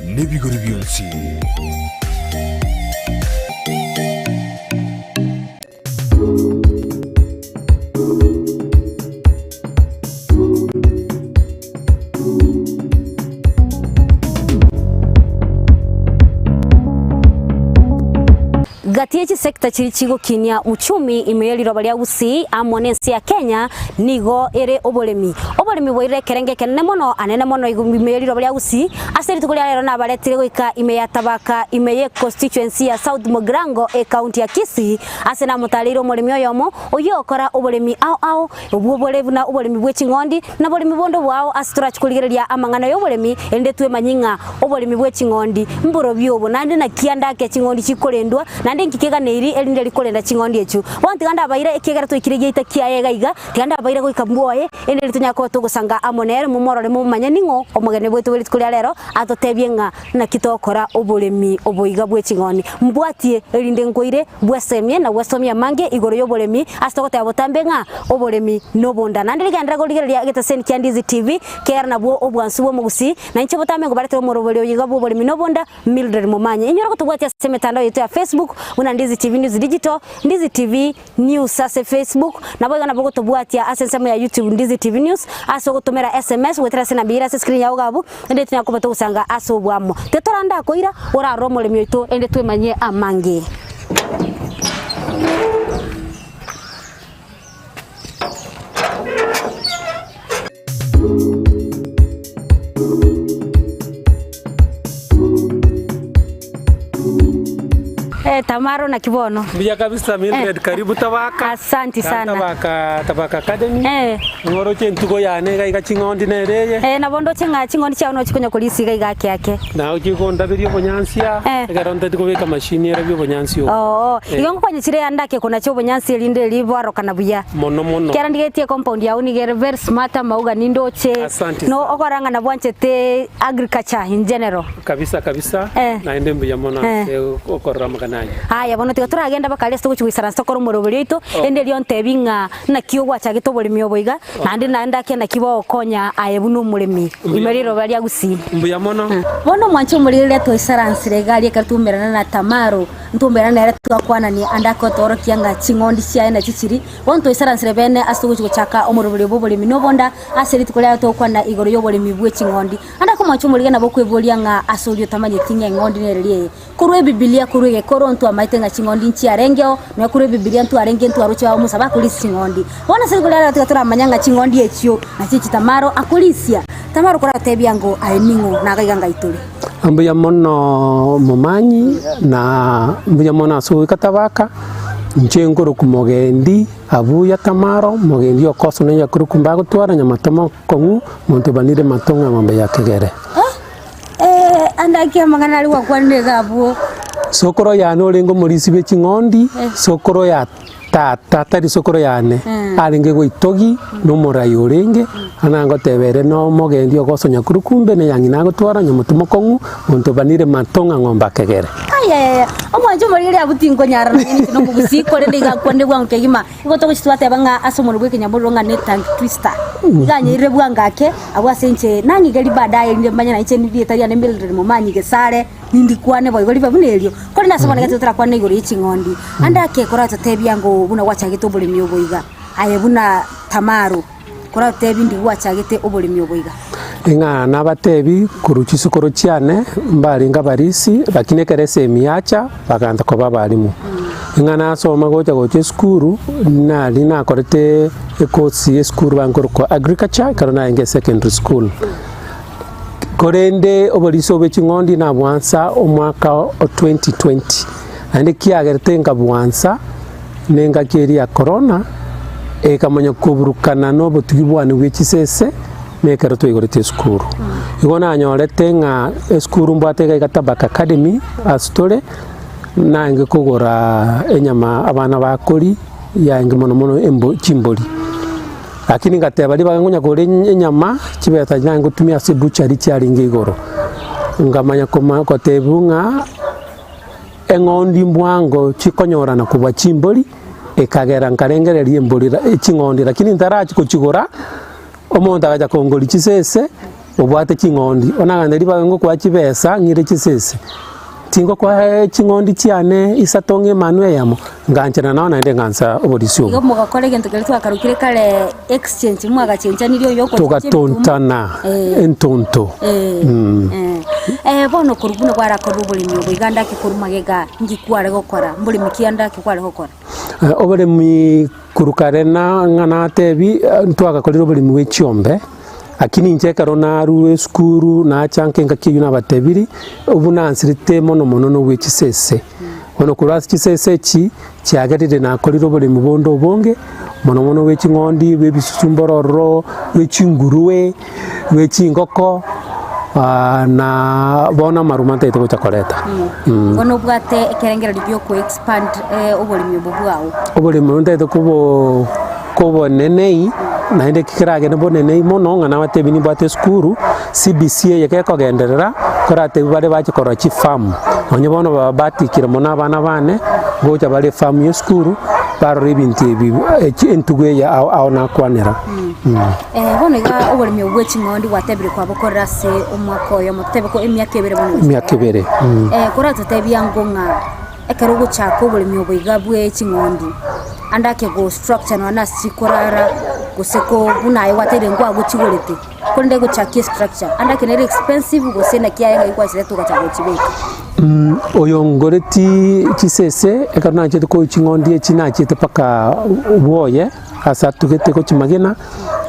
n'ebigori byonsi. Gatiyechi sekta chirichigo kinya uchumi imeyeli robalia Gusii amonensi ya Kenya nigo ere obolemi boire kerenge kenene mono anene mono imeyeli robalia Gusii aseri tukulia lero na baletire goika imeya tabaka imeye constituency ya South Mogrango county ya Kisii asena mutaliro omolemi oyomo oyokora obolemi ao obubolevu na obolemi bwechingondi na bolemi bondo bwao asitura chikuligereria amangano yobolemi ende twe manyinga obolemi bwechingondi mburo byobo nande na kianda ke chingondi chikolendwa nande nkikega neiri elinde likolenda chingondi echu wanti ganda baira ekegera to ikirigeita kiayega iga ganda baira goika mboye ende litunyako to gusanga amonere mumorore mumanya ningo omugene bwetu bwiti kulia lero atotebye nga na kitokora obolemi oboiga bwechingoni mbwatie elinde ngoire bwesemye na bwesomya mange igoro yobolemi asitokote abotambe nga obolemi Nobonda nande ligandra goligeria getesen kya Ndizi TV kera nabwo obwansu bwo Gusii na inche botambe ngo baretero morobole oyiga obolemi Nobonda Mildred Momanya inyora kutubwatia semetando yetu ya Facebook una Ndizi TV News Digital Ndizi TV News ase Facebook na boga na bogo tubwatia asensemo ya YouTube Ndizi TV News aso gutumira SMS wetera sina bira se screen yawo gabu ende tunakubato usanga aso bwamo tetoranda koira ora romole myoito ende twemanye amange Tamaro na Kibono. Biya kabisa Mildred karibu tabaka. Asante sana. Tabaka Academy. Ngoro chentugo yane ga chingondi nereye. Na bondo chenga chingondi cha ono chikonya kulisi ga igake yake. Na ukikonda biri obonyansia. Garonda tikobeka machine era byo bonyansio. Igongo kwanye chire andake kuna cho bonyansia linde livo arokana buya. Mono. Kera ndigetie compound ya unigere very smart mauga nindoche. Asante. No okoranga na bwanchete agriculture in general. Kabisa. Na ende mbuya mona okorra makana. Haya bono tigatura agenda bakale sto kuchwisara sokoro morobere ito ende lionte binga na kiogwa cha gitobole oboiga nandi nanda kenda kibo konya ayebuno mulemi imeriro bali Gusii mbuya mono bono mwancho mulire to isaransi regali katumerana na Tamaro ntumberana era tukakwana ni andako toro kianga chingondi cia ena chichiri bonto isaransi rebene asto kuchaka omorobere bobole Nobonda aseri tukolea to kwana igoro yobole mibwe chingondi andako mwancho mulire na bokwebulia nga asolio tamanye tinga ngondi nereye kurwe Biblia kurwe koronto amaitenga chingondi nchi arengeo na kure Biblia ntu arenge ntu arucho wa musaba kulisi chingondi bona sikulela tukatura manyanga chingondi echio na chichi Tamaro akulisia Tamaro kora tebiango ainingo na gaiganga ituri ambuya mono mumanyi na mbuya mono aso katabaka nchengoro kumogendi abuya Tamaro mogendi okoso nenya kuru kumbago twara nyamatoma kongu muntu banire matonga mambe ya kegere andaki amangana ali wakwane gabuo sokoro yane olengo morisi be chingondi sokoro ya tata sokoro yane alenge go itogi no morayo orenge anango tebere no mogendi ogosonya kurukumbe ne yangina gotwara nyamutumo kongu muntu banire matonga ngomba kegere aya omwanjo morire abutingo nyara ni no Gusii kore ndiga kwande bwa nkegima igoto kuchitwate banga asomoro bwe kenyamuro nga netank twister ganyire bwa ngake abwasenche nangi gari badaye ndi manya na iche ni bietaria ne Mildred Momanyi gesare nindi kwane boy gari babunelio kore nasoma ngati tutara kwane igoro ichingondi andake kora tatebiango buna wacha gitobole myoboiga aye buna Tamaro kora tebi ndi wacha gite obole myoboiga inga nabatebi kuruchisu korochiane mbali nga barisi lakini kerese miacha baganda ko babalimu inga nasoma gocha skuru na lina korete ekosi skuru bankoro ko agriculture karona inge secondary school korende oboliso bechingondi na bwansa omwaka 2020 ande kiagerte nga bwansa nenga keri ya corona ekamanya kuburukana no butugibwane bwechisese mekero twigorete skuru igona anyorete nga skuru mbwatega Tabaka Academy astore nange kugora enyama abana bakori yange mono embo chimboli lakini ngateba liba ngonya gore enyama kibeta nange tumia se butchery cyari ngigoro ngamanya ko tebunga engondi mbwango chikonyorana kuba chimboli ekagera nkarengere liembolira echingondi lakini ntarachi kuchigora omonda gaja kongoli chisese obwate chingondi onaganda riba ngo kwa chibesa ngire chisese tingo kwa chingondi chiane isatonge Emmanuel yamo nganchana naona ende ngansa oborisyo ngo mugakore gento kale twakarukire kale exchange mwaga chenjaniryo yoko tugatontana entonto bono kuruguna kwara korubulimi obiganda ke kurumagega ngikware gokora mbulimi kianda kikware gokora oburimi kurukarena ngana tebi twagakorera obulimi w'echiombe akini nchekaro naruwe skuru na chanke ngakiyuna batebiri obunansirite mono no w'echisese ono kurasi chisese chi chiagerire nakorera obulimi bondo bonge mono w'echingondi w'ebisumbororo w'echinguruwe w'echingoko na bona marumanta ito chakoreta ono bwate ekerengera ryo ku expand obulimi bubwawo obulimi ndo kubo nenei na inde kikirage no nenei mono ngana batebi ni bwate skuru CBC yake kogenderera korate bare bakikora chi farm onye bono babatikira mona abana bane gocha bare farm yo skuru baro ibinti bi entugwe ya aona kwanera bono ga obulimi bw'echingondi watebire kwa bokorera se omwako yo mutebe ko emyaka ebere bono emyaka ebere korata tebya ngonga ekero guchako obulimi obwiga bw'echingondi andake go structure no nasikorara guseko bunaye watere ngwa guchigorete konde guchakie structure andake nere expensive gusena kiyaye kwa sire tugachago chibeka oyo ngoreti chisese ekana chete ko chingondi echina chete paka uboye asa tugete ko chimagena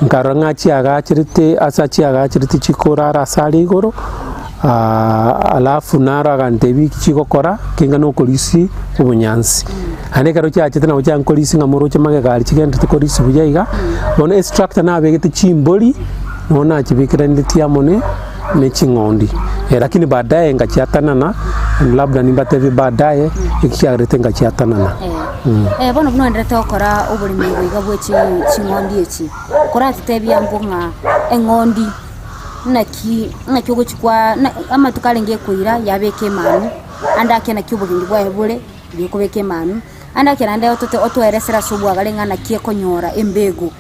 nkaranga chiaga chirite asa chiaga chirite chikorara asali igoro alafu nara gantebi chigokora kinga no kolisi ubunyansi ane karo chachete na uchan kolisi ngamuro chimage gali chigenda tukolisi buyaiga bona extract na begete chimboli nona chibikira nditia mone ne chingondi lakini baadaye ngachiatanana labda nimbatevi baadaye ikiarete ngachiatanana bono buno ndete okora obulimi bwiga bwechi chingondi echi kora tetebya ngonga engondi naki ogochikwa ama tukalenge kuira yabeke manu andake na kyubugingi bwa ebule byekubeke manu andake nande otoeresera subu agalenga na kie konyora embego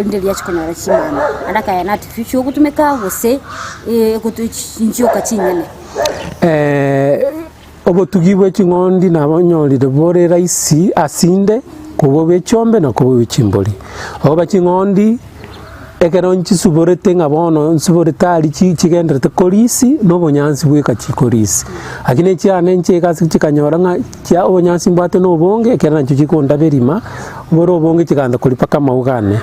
ndeli ya chikonyora chimanu andaka ya artificial gutumeka gose kutuchinjuka chinyene obotugibwe chingondi nabonyolire bore raisi asinde kubo bechombe na kubo bechimboli oba chingondi ekeronchi suborete ngabono suboretali chigenderete kolisi no bonyansi bweka chikolisi akine cyane nche kasi chikanyora nga kya obonyansi mbate no bonge ekera ncho chikonda berima boro bonge chikanda kulipa kama ugane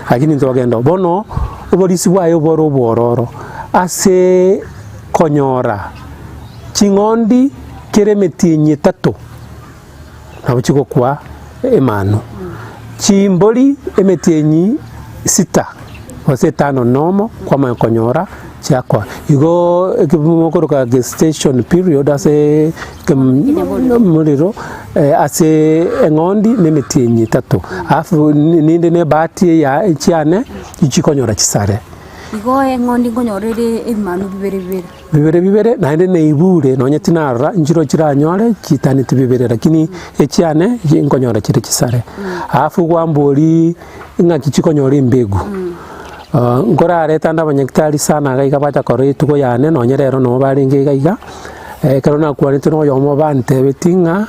akini nzogenda bono obolisi bwayo boro bororo ase konyora chingondi keremetinye tato nabo chiko kwa emano chimboli emetenyi sita wase tano nomo kwa makonyora chakwa igo ekimokoroka gestation period ase muliro ase engondi nemetinyi tato afu ninde ne bati ya chiane ichikonyora chisare igo engondi ngonyorere emanu bibere naende neibure nonya tinara njiro chiranyore chitanite bibere lakini echiane ngonyora chire chisare afu gwamboli ngaki chikonyora imbegu ngora areta ndabanyekitari sana gaiga bacha kore tuko yane nonya rero no baringe gaiga ekero na kwanite no yomo bante betinga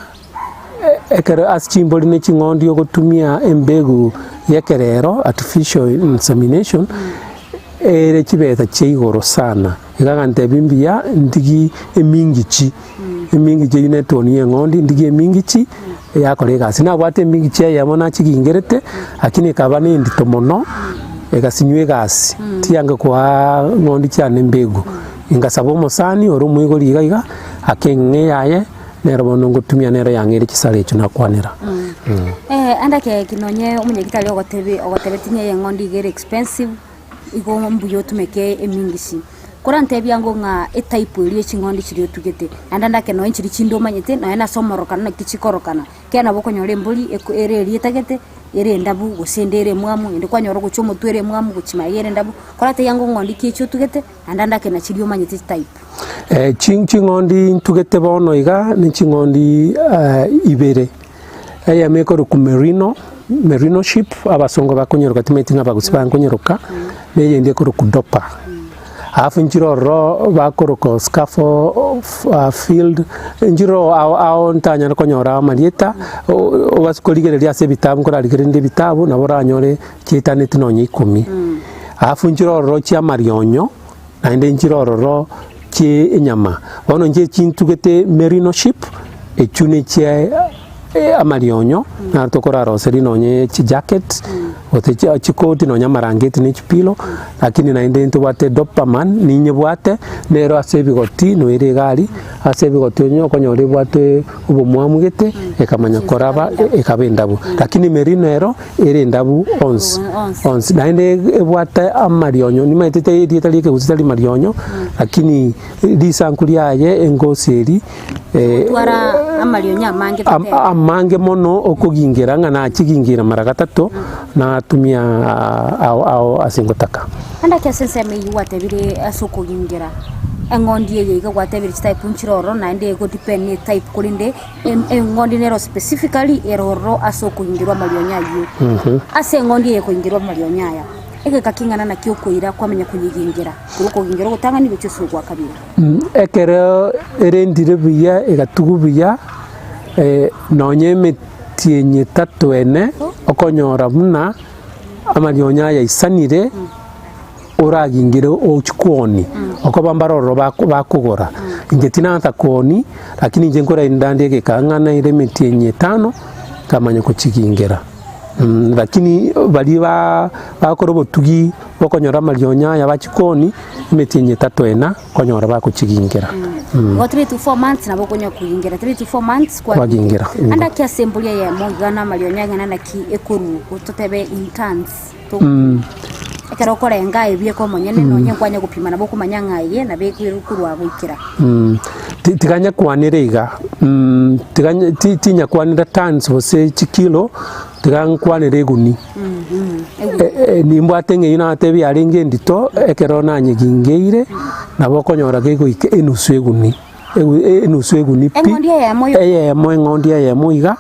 ekero aschimboli ne chingondi yogotumia embegu yekerero artificial insemination ere chibeta cheigoro sana igagante bimbia ndigi emingichi unetoni engondi ndigi emingichi yakorega sina bwate emingichi yamona chigingerete akini kabane ndito mono egasinywe gasi tianga kwa ngondi cyane mbegu ingasaba umusani oro mwigori igaiga akenge yaye nero bono ngutumia nero yangere kisale cyo nakwanira andake kinonye umunyegitali ogotebe tinye ngondi gere expensive igo mbuyo tumeke emingisi kurante byango nga etype iri chingondi chiri tugete andandake no inchiri chindo manyete na ena somorokana na kichikorokana kena bokonyore mbuli ere rietagete ere ndabu gusendere mwamu ende kwanyoro guchomo twere mwamu guchima yere ndabu kurate yango ngondi kicho tugete andandake na chiri manyete type chingondi tugete bono iga ni chingondi ibere aya mekoro ku merino ship abasongo bakonyoroka timetinga bagusiba nkonyoroka neye ndiye koro kudopa afu njiroro bakoroka scaffold njiro ao ntanya konyora marieta obasukoligereria ase bitabu korarigerende bitabu nabo ranyore chitaneti nonye 10 afu njiroro chia marionyo naende njiroro chi nyama bono nje chintugete merino ship echune chia amarionyo na tokora roseri nonye chi jacket ote chikoti nonya marangeti ni chipilo lakini naende ntubate dopaman ninye bwate nero asebigoti no ire gari asebigoti onyo konyore bwate ubomwamugete ekamanya koraba ekabendabu lakini merino ero ire ndabu ons naende bwate amarionyo ni maitete irieta like usitali marionyo lakini lisankulia aye engoseri twara amarionyo amange mono okugingira ngana achigingira mara gatatu na tumia ao asingotaka anda kiasense me yuwate bire asoko gingira engondi ye ga wate bire type punchiroro na ende go depend type kulinde engondi nero specifically eroro asoko gingirwa marionya yu ase engondi ye ko gingirwa marionya ya ege kakingana na kyokoira kwamenya kunyigingira kuruko gingiro gutanga ni bicho sugwa kabira ekero erendire buya egatugubuya nonye metienye tatwene okonyora muna amarionya ya isanire oragingire ochukwoni okobambaroro bakugora ingetina takoni lakini nje nkora indande gekangana ile metienye 5 kamanya kuchigingira lakini bali bakoro botugi bokonyora amarionya ya bachikoni metienye 3 konyora bakuchigingira 3 to 4 months na bokonya kuingira 3 to 4 months kwa gingira anda kia sembulia ya mogana marionya ngana na ki ekuru utotebe intense to ekero korenga ebye ko monyene nonye kwanya gupima na boku manyanga ye na bekwiru kurwa gwikira tiganya kwanire iga tiganya tinya kwanira tons bose kilo tiganya kwanire guni ni mbwatenge ina tebi aringe ndito ekero nanye gingeire na bokonyora gego enusu eguni pi engondi ya moiga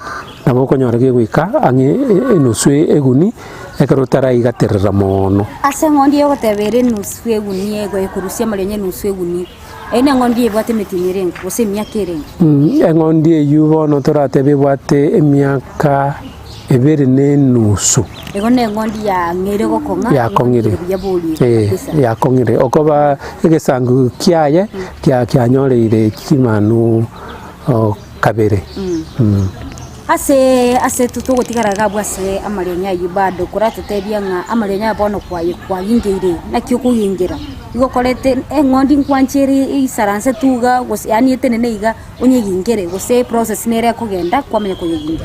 na bokonyora gego ange enusu eguni ekero taraiga terera mono ase ngondi yo gotebere nusu eguni ego ekurusia marionye nusu eguni ene ngondi ebwate metinyere ngose myaka ere engondi eyubo no toratebe bwate emyaka ebere ne nusu ego ne ngondi ya ngere gokonga ya kongire ya kongire okoba egesangu kiaye kyanyoreire kimanu kabere ase tutogotigaraga bwase amarionya yibado kuratutebia nga amarionya bono kwa yingeire na kyokuyingira igokorete engondi nkwancheri isaranse tuga yani etenene iga unyigingere gose process nere kugenda kwamenya kuyingira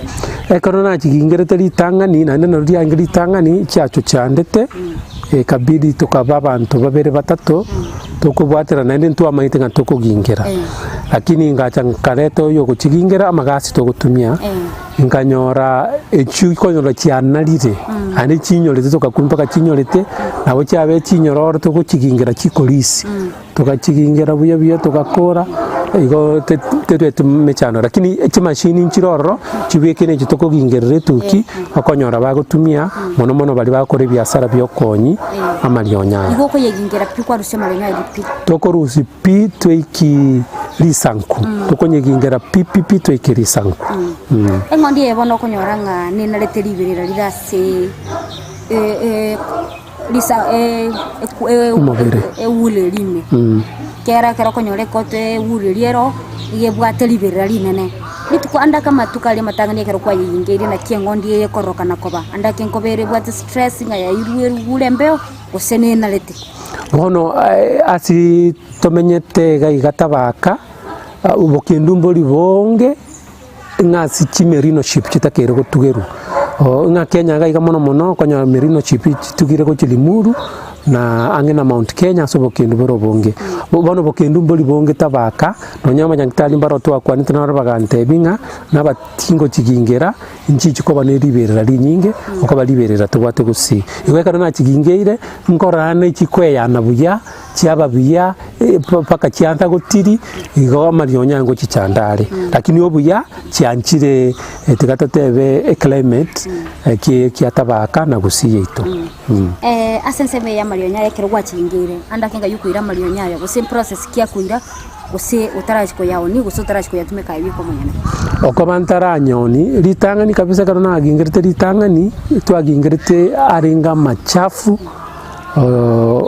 ekorona chigingere teri tangani na neno ria ngiri tangani cyacho cyandete kabidi tukaba abantu babere batatu tukubwatira nende ntwa maite nga tukugingira lakini ngacha kareto yo kuchigingira amagasi tugutumia nkanyora echu konyora cyanarire ane chinyolete tukakumpaka chinyorete nabo cyabe chinyororo tukuchigingira chikolisi tukachigingira buya tukakora igo tetwe tumechano lakini chimashini nchiroro chibekene chitokugingerere tuki akonyora bagutumia mono bali bakore biasara byokonyi amarionya igo ko yegingira pikwa rushe marionya ilipi tokorusi pi tweki lisanku tokonyegingira pipi tweki lisanku engondi ebono konyoranga ninarete libirira lirase lisa ewule lime kera konyore kote ewule liero yebwate libirira linene nituko anda kama tukali matangani kero kwa yingeire na kiengondi ye koroka nakoba anda kenkobere bwate stress nga ya iruwe mbeo gosene nalete bono asi tomenyete gaigatabaka ubokindumboli bonge ngasi chimerino ship chitakere gotugeru nga Kenya gaiga mono konya merino ship tugire ko chilimuru na angena Mount Kenya so bokindu borobonge bono bokindu mboli bonge tabaka no nyama nyangitali mbaro to akwani tana bagante binga na batingo chigingera inchi chikoba ne liberera linyinge okoba liberera tubate Gusii iwe kana chigingeire nkorane chikweya na buya chiaba buya paka chianta gutiri igo marionya ngo chichandare lakini obuya chianchire tigatatebe climate kiatabaka na Gusii yetu asenseme ya marionya yekero gwachingire anda kenga yukuira marionya ya gose process kia kuira gose utarashiko yao ni gose utarashiko yatumeka ibiko munyana okobantara nyoni ritangani kabisa karona agingirite ritangani twagingirite aringa machafu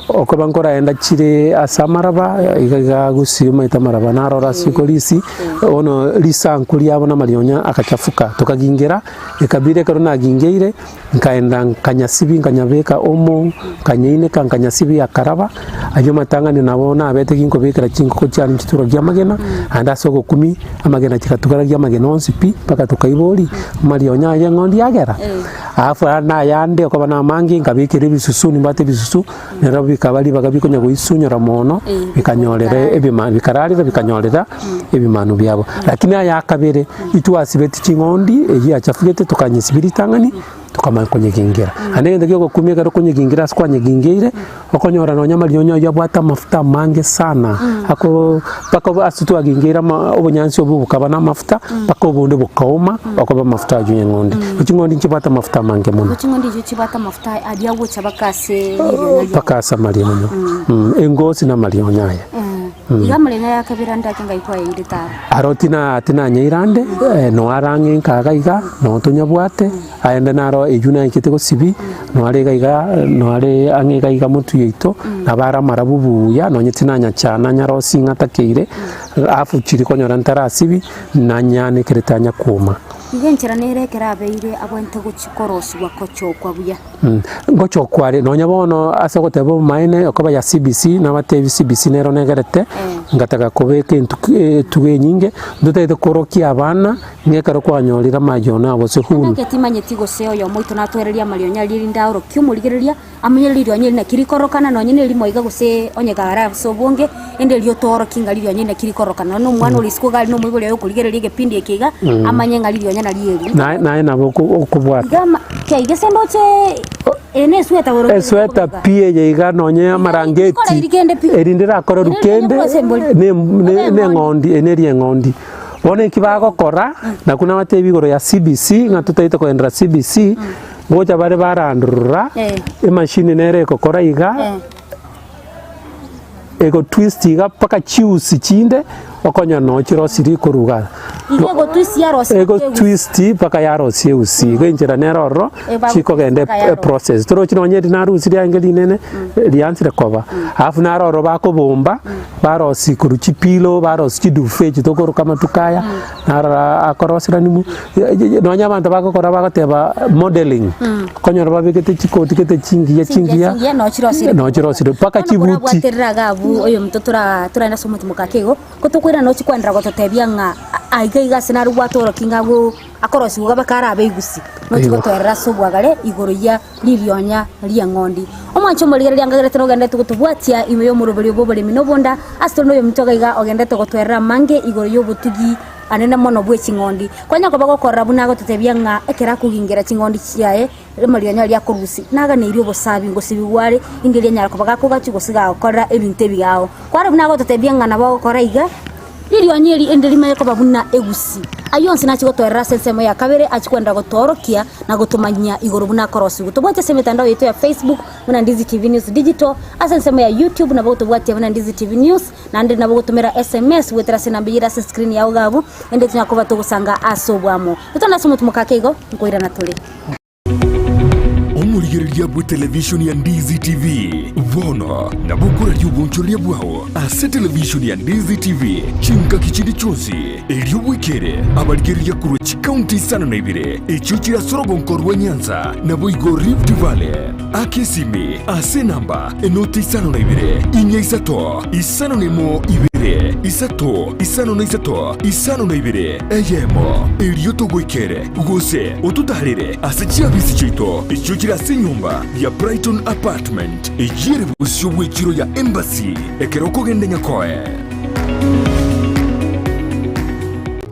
okobankora enda chire asamaraba igaga Gusii maita maraba narora sikolisi ono lisankuli abona marionya akachafuka tukagingira ikabire karona agingeire nkaenda kanyasibi nkanyabeka omo kanyeine kankanyasibi akaraba ayo matangani nabona abete kinko bekera kinko ko cyane kituro gyamagena anda soko 10 amagena kikatukara gyamagena onsipi paka tukaibori marionya yangondi yagera afa na yande okobana mangi nkabikire bisusu nimbate bisusu nero bikabali bagabikonya guisunyora mono bikanyorere bikararira bikanyorera ebimanu byabo lakini aya kabere itwasibeti kingondi eyi achafugete tukanyisibiri tangani tukamanya kunyegingira anende gyo kumeka kunyegingira skwanye gingeire okonyora no nyamarionyo yabwata mafuta mange sana ako paka asitu agingira obunyansi obukaba na mafuta paka obunde bukauma okoba mafuta ajunye ngondi ukingondi nkibata mafuta mange muno ukingondi kibata mafuta adiawo chabakase paka samarionyo engosi na marionyo igamulena yakabira ndakenga ikwa yidita arotina tina nyeirande no arange nkagaiga no tunyabwate aenda naro ejuna ikitego sibi no aregaiga no are angegaiga mutu yeito nabara marabubuya no nyetina nyachana nyaro singa takeire afu chiri konyora ntara sibi nanyane keretanya kuma igenchera nerekera abeire abwente guchikorosi wakocho kwa buya ngocho kware no nyabono asogotebo maine okoba ya CBC na bate CBC nero negerete ngataka kobeke tuge nyinge ndutete korokia abana ngekaro kwanyorira majona abose hunu ngetimanyeti goseo yo moito natwereria marionya riri ndauro kiumurigereria amenyeririo nyeri na kirikorokana no nyene limo iga gose onyegara sobonge ende lio toro kinga lirio nyene kirikorokana no mwana ulisiko gali no mwibole yo kurigereria gepindi ekiga amanyenga lirio nyana lieri na nabo okubwata gama kai gesendoche ene sweta pie yiga nonye amarangeti erindira akora rukende ne ngondi enerie ngondi bone kibago kora na kuna matebi goro ya CBC ngatutaite ko endra CBC ngoja bare barandurura machine nere ko kora iga ego twist iga paka chiusi chinde okonya no chiro siri kuruga ego twist yarosi ego twist paka yarosi usi genjera neroro chiko gende process toro chino nyedi narusi ryangeli nene ryansire koba afu naroro bakobomba barosi kuruchi pilo barosi chidufe chitokoro kama tukaya nara akorosira nimu no nyabanta bakokora bakateba modeling konyora babigete chikoti kete chingiya no chirosire paka chibuti gabu oyo mtotora turana somo tumukakego kutokwira no chikwandra gototebia nga aiga sina rwatoro kingago akorosi ugaba karabe Gusii no chikotwerera sobwagale igoro ya lirionya ria ngondi omwancho muligere lyangagere ogende tukutubwatia ime yo murubiri obobole Nobonda astro no yo mtoga iga ogende tukotwerera mange igoro yo butugi anene mono bwe chingondi kwanya ko bagokora bunago tutebia nga ekera kugingira chingondi chiae marionya ria Gusii naga ne irio bosabi ngosibi ware ingelia nyara ko bagakuga chigosiga okora ebinte bigao kwara bunago tutebia nga nabo gokora iga lilio nyeri endelima ko babuna Gusii ayonse na chigotwerera sensemo ya kabere achikwenda gotorokia na gutumanya igoro buna korosi gutubwate se mitandao yetu ya Facebook muna Ndizi TV News Digital asensemo ya YouTube na botubwate muna Ndizi TV News na ndi na bogutumira SMS wetera sinambira se screen ya ugabu ende tunyakuba tugusanga asobwamo tutona somo tumukakego ngoira na tole omurigereria bwa television ya Ndizi TV vono na bukura yubunchoria bwao ase television ya Ndizi TV chinka kichindi chonsi elio wikere abarigereria kuru county sana na ibire echuchira sorogonkorwa Nyanza na boigo Rift Valley akesimi ase namba enoti sana na ibire inya isato isano nemo ibire isato isano na isato isano na ibire eyemo elio to wikere gose otutarire ase chiabisi chito echuchira nyumba ya Brighton Apartment ejire busyo bwekiro ya Embassy ekeroko gende nyakoe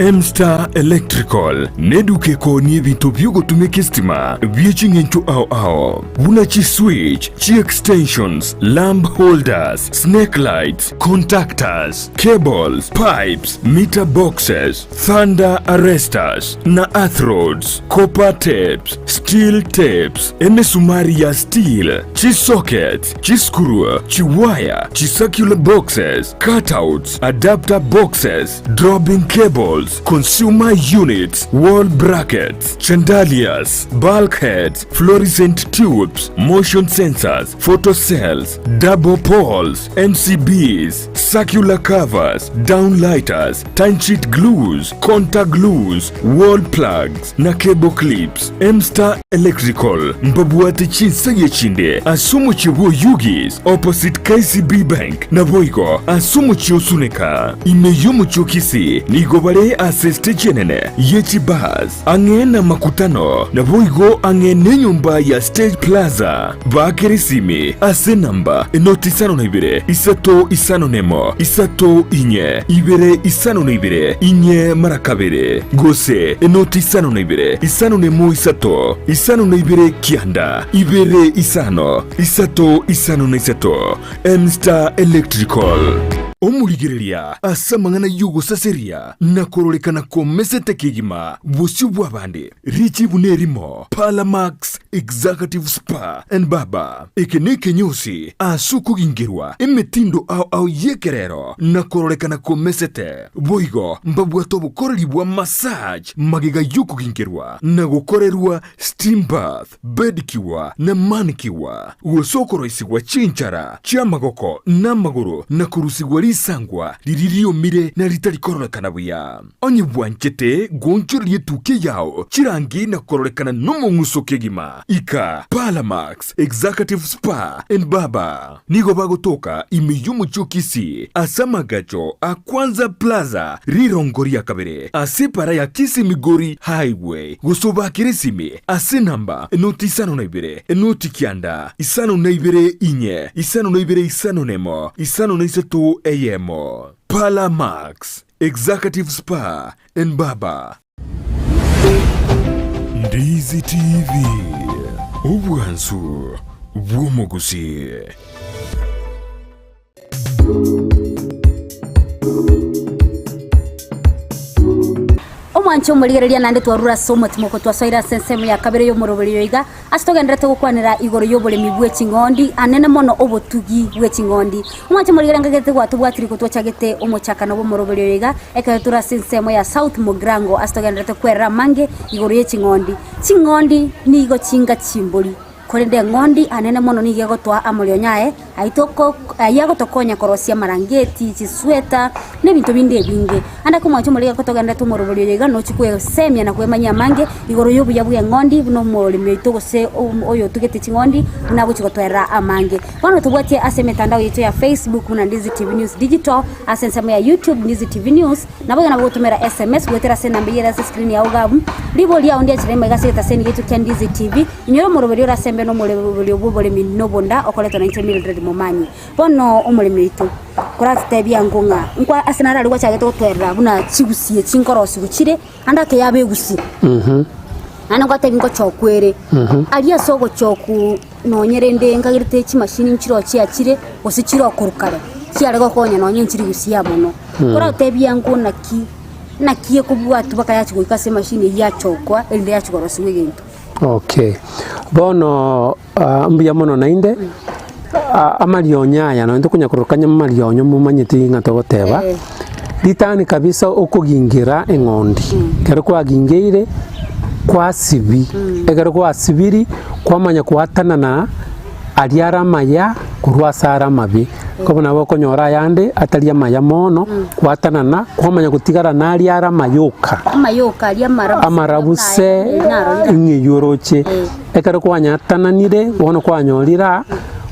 M-Star Electrical neduke konie bintu byogotumika estima byechingencho ao buna chi switch chi extensions lamp holders snake lights contactors cables pipes meter boxes thunder arresters na earth rods copper tapes steel tapes enesumari ya steel chi sockets chi screw chi wire chi circular boxes cutouts adapter boxes dropping cables consumer units wall brackets chandeliers bulkheads fluorescent tubes motion sensors photo cells double poles MCBs circular covers downlighters timesheet glues contact glues wall plugs na cable clips. M-Star Electrical mbabuate chinsa yechinde asumu chibuo yugis opposite KCB Bank na boigo asumu chiosuneka imeyumu chokisi nigobare aseste chenene yechi bas angena makutano na boigo angene nyumba ya Stage Plaza bakeresimi ase namba enoti isano na ibere isato isano nemo isato inye ibere isano na ibere inye marakabere gose enoti isano na ibere isano nemo isato isano na ibere kianda ibere isano isato isano na isato. M-Star Electrical omuligereria asamangana yugo saseria nakorolekana komesete kigima busi bwabande richi bunerimo Palamax Executive Spa and Baba ekeneke nyosi asuku gingerwa emetindo au yekerero nakorolekana komesete boigo mbabwato bukorelibwa massage magiga yuko gingerwa nagokorerwa steam bath bedikiwa na manikiwa usokoro isigwa chinchara chiamagoko namaguru nakurusigwa sangwa liririo mire na litali korolekana buya onye bwanchete gonchori yetuke yao chirangi na korolekana nomo ngusoke gima ika Palamax Executive Spa and Baba nigo bagotoka imeyumu chokisi asamagacho akwanza plaza rirongoria kabere asepara ya Kisii Migori Highway gusoba kiresimi ase namba enoti isano na ibere enoti kianda isano na ibere inye isano na ibere isano nemo isano na isato eyemo. Palamax Executive Spa and Baba. Ndizi TV ubwansu bw'omugusi. Omwancho muligereria nande twarura somo timoko twasoira sensemu ya kabere yo murobelio iga asitogendera gukwanira igoro y'obulemi bw'echingondi anene mono obotugi bw'echingondi. Omwancho muligereria ngagete gwatubwatiri kutwachagete omochakana bo murobelio iga ekatura sensemu ya South Mugrango asitogendera kwerera mange igoro y'echingondi. Chingondi ni igo chinga chimboli korende ngondi anene mono ni gotwa amulio nyae aitoko yagotokonya korosia marangeti chisweta ne bintu binde binge anda kumwacho muliga kotoganda tumorobulio yega no chikwe semya na kwemanya mange igoro yobu yabu ya ngondi no molime itoko se oyo tugete chingondi na buchikotwera amange bano tubwatie ase mitandao yetu ya Facebook na Ndizi TV News Digital asensema ya YouTube Ndizi TV News na boga na botumera SMS gwetera se namba yera se screen ya ugabu libo lia ondia chirema gaseta se nigetu kya Ndizi TV inyoro morobulio ra sembe no molebulio bobole min Nobonda okoleta 90 Mildred Momanyi bono omulimi itu kuratebya ngonga nkwa asenara alikuwa chagete gutwerera buna chigusie chinkorosi guchire andake yabe gusi ana kwate bingo chokwere aliya sogo choku nonyerende ngagirite chimashini nchiro chiachire osichiro okurukare chiarego konya nonye nchiri gusia muno kuratebya ngona nakie kubwatu baka yachiguika se mashini ya chokwa ende yachigorosi wegintu. Okay bono mbiya mono nainde amarionya no ndukunya kurukanya marionyo mumanyiti ngatogoteba litani kabisa okugingira engondi kero kwa gingeire kwa sibi egero kwa sibiri kwamanya kuatana na aliara maya kurwa sara mabi kobona bokonyora yande atalia maya mono kuatana na kwamanya kutigara na aliara mayoka ali amarabuse ingiyoroche egero kwanya tananire bono kwanyorira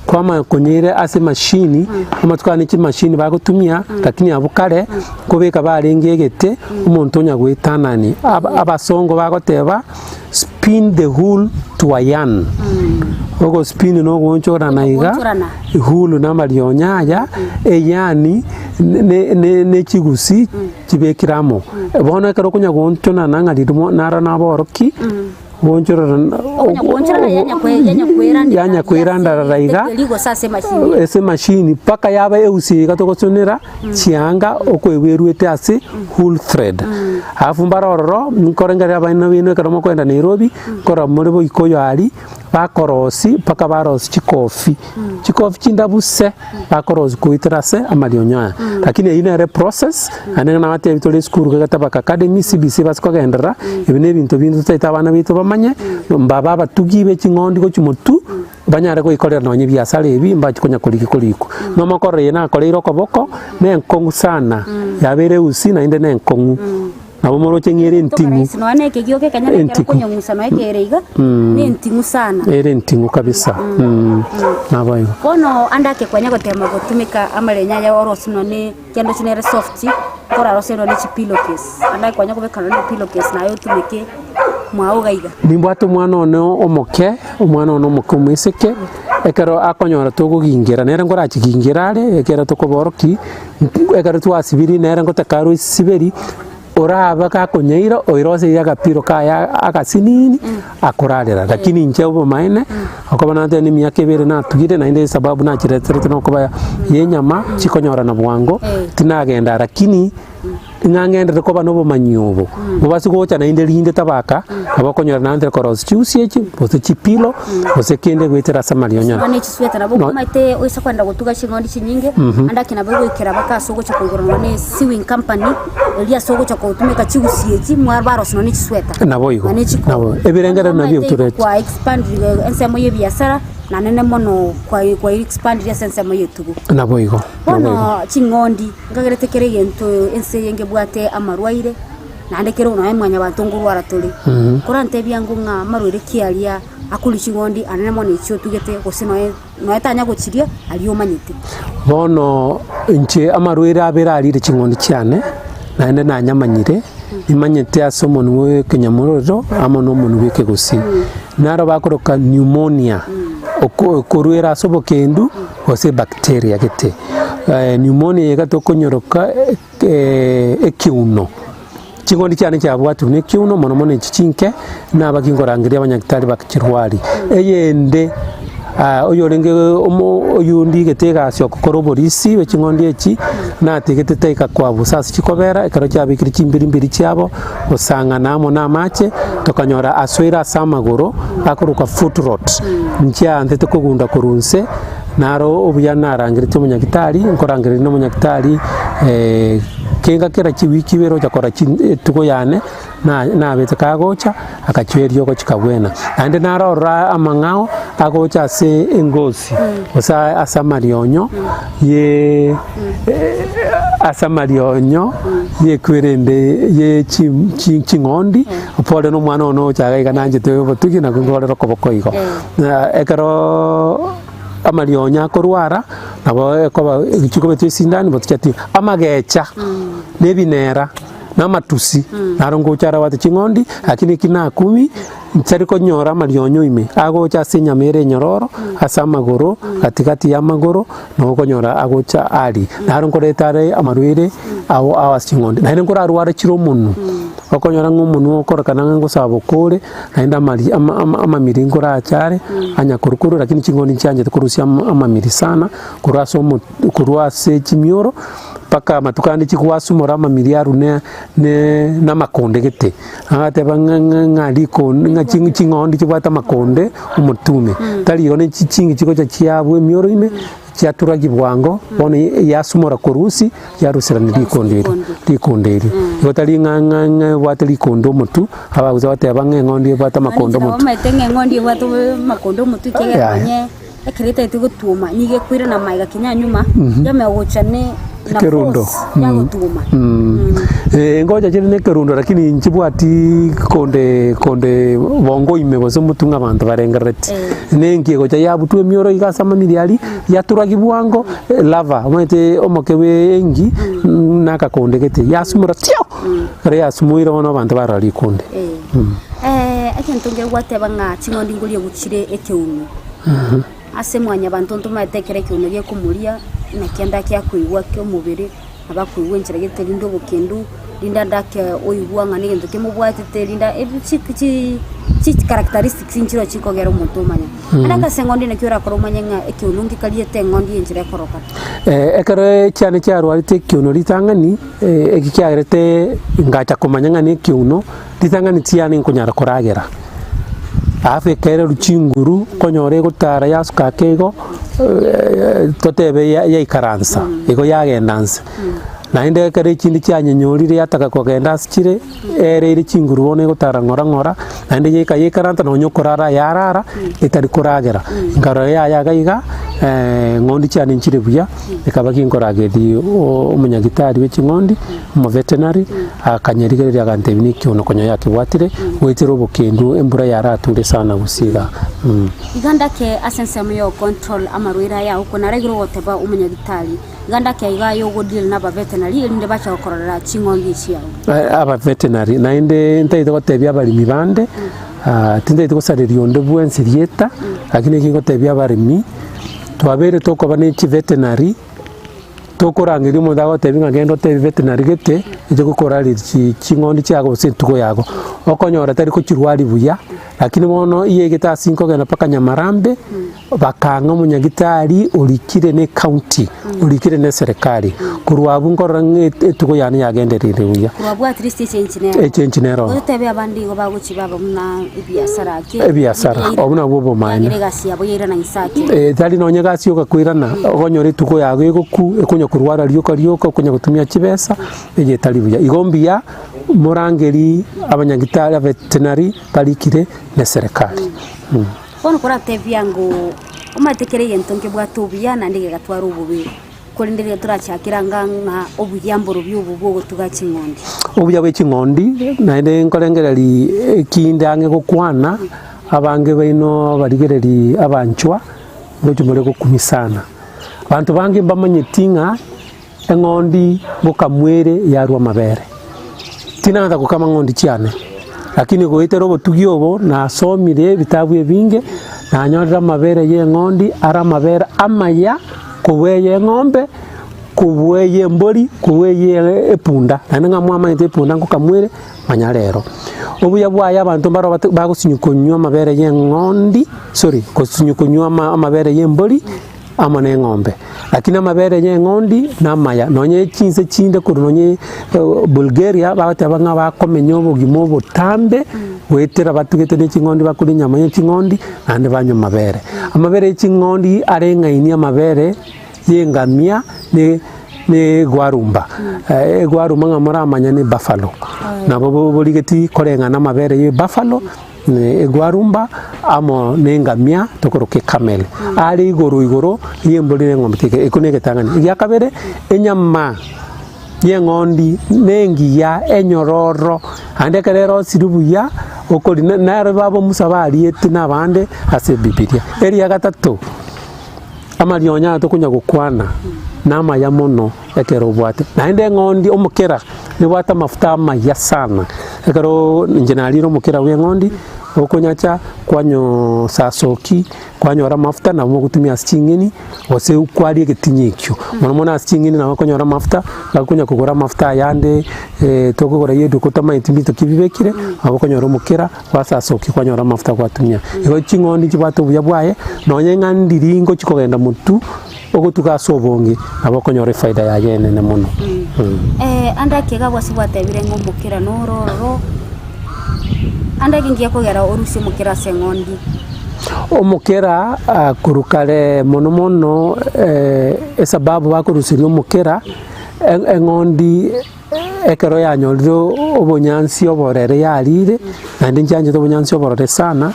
kwama konyere ase mashini amatwani ki mashini bagutumia lakini abukare kubeka barengegete umuntu nya gwitanani abasongo bagoteba spin the wool to a yarn. Ogo spin no gonchora na iga hulu na marionyaja eyani ne chigusi chibekiramo bona karo kunya gonchona na ngalirimo nara na boroki gonchora yanya kwiranda raiga ese machine paka yaba eusi gatogochonera chianga okweweruete ase wool thread afu mbaroro nkorengera abana bino karamo kwenda Nairobi kora muri bo ikoyo ali bakorosi paka barosi chikofi chindabuse bakorosi kuitrase amalionyaa lakini ina re process anena mate bitole school gatabaka academy CBC baskogendera ibine bintu bintu taita abana bitu bamanye mbaba batugibe chingondi go chimotu banyare ko ikorera nonye biasara ebi mbachi konya kuliko mama koreye na koreiro koboko ne nkongu sana yabere usi na inde ne nkongu nabo moro chengere ntingu sinone kegioke kanyana kero kunyamusa no ekereiga ni ntingu sana ere ntingu kabisa nabo yo kono andake kwanya gotema gotumika amarenya ya orosi none kendo chinere soft kora rose no chi pillowcase andake kwanya kubeka no pillowcase nayo tumike mwauga nimbwato mwana ono omoke omwana ono omoke umeseke ekero akonyora togugingira nere ngora chigingira ale ekero tokoboroki ekero twasibiri nere ngotakaro siberi oraba kakonyeira oirose ya gapiro kaya akasinini akorarera lakini nje ubo maene akobana nte ni myake bere na tugire na inde sababu na chiretere no kuba yenyama chikonyora na bwango tinagenda lakini ngangende ko bano bo manyobo mubasi gocha na inde linde tabaka abakonyora na ande koros chiusiechi bose chipilo bose kende gwetera samarionya none chisweta nabo kumaite oisa kwenda gutuga chingondi chinyinge andaki nabo gwikera baka sogo cha kugura none sewing company elia sogo cha kutumika chiusiechi mwabaros none chisweta nabo igo nabo ebirengera nabyo turete kwa expand ensemo ye biasara na nene mono kwa expand ya sensemo yetugo nabo igo ono chingondi ngagerete kere gento ense yenge bwate amarwaire na ndekero no emwanya batunguru aratuli kurante byangu nga marwire kialia akuli chingondi anene mono icho tugete gusino no etanya guchiria ali omanyite bono nche amarwire abera alire chingondi cyane na ende na nyamanyire imanyete asomo nwe kenyamuroro amono munu bike Gusii naro bakoroka pneumonia okurwera sobokendu ose bacteria gete pneumonia yegatokonyoroka ekiuno chingondi cyane cyabwatu ne kiuno mono mono chichinke nabakingorangiria abanyagitari bakirwari eyende oyorenge oyundi getega syo kokoroborisi wechingondi echi na tegete kwa busasi chikobera ekaro cyabikiri chimbirimbiri cyabo osanga namo na mache tokanyora aswira samagoro akuruka foot rot nchya ndete kugunda kurunse naro obuya narangirite umunyagitari nkorangirire no munyagitari kenga kera chiwiki bero chakora tuko yane na bete kagocha akachwerio ko chikabwena ande narora amangao agocha se engosi osa asamarionyo ye asamarionyo ye kwerende ye chingondi opole no mwana ono chagaika nanje tewe tuki na ngorero kobokoigo ekaro amarionya korwara nabo ko chikobetwe sindani botyati amagecha nebinera namatusi narongo chara wate chingondi lakini kina 10 nchari konyora marionyo ime agocha senyamere nyororo asa magoro katikati ya magoro no konyora agocha ali narongo retare amarwire awo awasichingondi na nkora arwara chiro munu okonyora ng'umuntu okorakana ngosaba kore naenda mali amamiri ngora achare anyakurukuru lakini chingondi cyanje tukurusia amamiri sana kurwase chimioro paka matukandi chikuwasumora amamiriaru ne namakonde gete ateba ngaliko chingondi chibwata makonde umutume taliyo ne chichingi chikocha chiabwe mioro ime cyaturagi bwango bone yasumora kurusi yarusira ndikonderi yotali nganga watali kondo mutu abaguza bateba ngondi bata makondo mutu ametenge ngondi watu makondo mutu keganye ekireta itugutuma nige kwira na maiga kinyanyuma yamegochane kerundo ngoja jiri ne kerundo lakini nchibwati konde bongo imebozo mutunga abantu barengerete nengi gocha yabutwe mioro igasama miliali yaturagi bwango lava omete omokewe engi naka konde gete yasumura tio kare yasumuira ono abantu barali konde ntonge gwateba nga chingondi ngulie guchire ekeunu ase mwanya bantu ntumatekere kiuno gye kumuria na kenda kya kuigwa kyo mubiri abakuigwa nchira giteri ndo bukendu linda ndake oyibwa ngani gento kimubwatite linda chi characteristics nchiro chikogera omuntu manya anaka sengondi ne kyora koromanya nga ekiunungi kaliete ngondi nchira koroka ekere cyane cyarwarite kiuno litangani ekikyarete ngacha komanya ngani kiuno litangani tiane nkunyara koragera afe kere ruchinguru konyore gutara yasuka kego totebe ya ikaransa ego yagendanse nainde kare kindi cyanyenyorire yataka kogenda asikire ere chinguru bone gutara ngora nainde yekaranta no nyokorara yarara itari kuragera ngaro yagaiga ngondi cyane nkire buya ikabaki nkoragedi umunyagitari w'kingondi mu veterinary akanyerigerera gantebini kyono konyo yakibwatire wetero bukendu embura yarature sana gusiga iganda ke asensemo yo control amarwira ya uko naregiro woteba umunyagitari iganda ke igayo go deal na ba veterinary inde bacha korora kingondi ciao aba veterinary nainde ntaite gotebya bali mibande tinde gosaririyo ndebwensi rieta lakini kingotebya barimi twabere tokoba n'iki veterinary tokorangiri mu dago tebinga gendo te veterinary gete ije gukora ri kingondi cyago sentugo yago okonyora tari ko kirwari buya lakini bono iye geta 5 gana paka Nyamarambe bakanga munyagitari ulikire ne county ulikire ne serikali kurwabu ngorora etugo yani yagenderere buya kurwabu at least engineer otebe abandi go baguchi baba muna ibiasara obuna bobo mine negasi abo yera na isake tari no nyagasi yokakwirana ogonyore tugo yago egoku ekunyo kurwara ryoka kunya gutumia kibesa ege tari buya igombia murangeri abanyagitari veterinary balikire na serikali ono kora tevya ngo umatekereye ntonke bwatubya nandege gatwara ububi kolindire turachakira nganga obuyamboro by'ububugo tugakingondi obuya bw'ekingondi naende nkolengereri ekindange gukwana abange baino barigereri abanchwa bojumure gukumisana abantu bange bamanyetinga engondi bukamwere yarwa mabere tinanga kukama ngondi cyane lakini goitero botugiobo na somire bitabu ebinge na nyorera mabere ye ngondi ara mabere amaya kuweye ngombe kuweye mbori kuweye epunda nanga mwama epunda ngokamwere manyarero obuya bwaya abantu baro bagusinyukonywa mabere ye ngondi kusinyukonywa amabere ye mbori amane ngombe lakini amabere ye ngondi namaya nonye kinse kinde kurunonye Bulgaria batabanga bakomenyo bugimo butambe wetera batugete n'kingondi bakuri nyama y'kingondi ande banyo mabere amabere y'kingondi arenga ini amabere yengamia ne gwarumba gwarumba ngamora amanya ne buffalo nabo boligeti korenga na mabere ye buffalo egwarumba amo nengamia tokoroke kamel ali igoro yembulire ngomtike ekunege tangani yakabere enyama yengondi nengiya enyororo ande karero sirubuya okoli nare babo musabali etina bande ase bibilia eri yagatatu amarionya tokunya gukwana nama ya mono ekero bwate naende ngondi omukera ne bwata mafuta amaya sana ekero njenaliro omukera we ngondi okonyacha kwanyo sasoki kwanyora mafuta na mo gutumia stingini ose ukwari getinyekyo mona stingini na konyora mafuta gakunya kugura mafuta yande tokugura yedu kutama itimito kibibekire abokonyora omukera kwa sasoki kwanyora mafuta kwatumia ego kingondi kibato buya bwaye nonye ngandiringo kikogenda mutu ogutuka sobonge abokonyora faida ya yene ne mono anda kega wasibwata birengo omukera nororo anda kingia kogera orusi omukera sengondi omukera kurukale mono esababu bakurusiria omukera engondi ekero yanyoriro obonyansi oborere yarire nandi nchanje obonyansi oborere sana